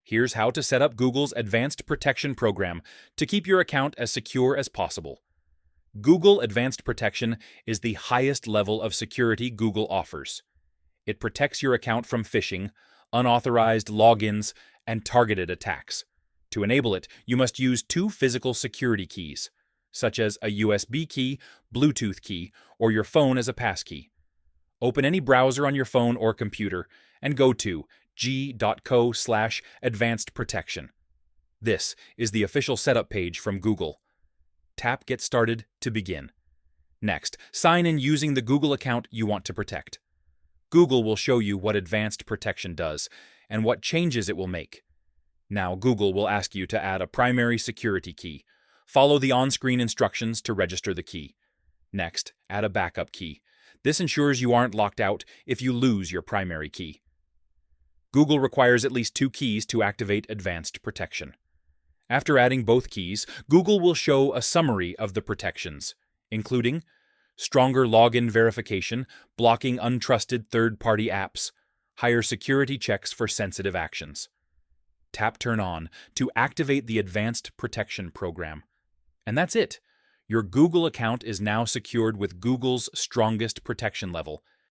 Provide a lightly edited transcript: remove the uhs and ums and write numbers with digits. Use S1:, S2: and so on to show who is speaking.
S1: Here's how to set up Google's Advanced Protection program to keep your account as secure as possible. Google Advanced Protection is the highest level of security Google offers. It protects your account from phishing, unauthorized logins, and targeted attacks. To enable it, you must use two physical security keys, such as a USB key, Bluetooth key, or your phone as a passkey. Open any browser on your phone or computer and go to g.co/advancedprotection. This is the official setup page from Google. Tap Get Started to begin. Next, sign in using the Google account you want to protect. Google will show you what Advanced Protection does and what changes it will make. Now Google will ask you to add a primary security key. Follow the on-screen instructions to register the key. Next, add a backup key. This ensures you aren't locked out if you lose your primary key. Google requires at least two keys to activate Advanced Protection. After adding both keys, Google will show a summary of the protections, including stronger login verification, blocking untrusted third-party apps, higher security checks for sensitive actions. Tap Turn On to activate the Advanced Protection program. And that's it. Your Google account is now secured with Google's strongest protection level,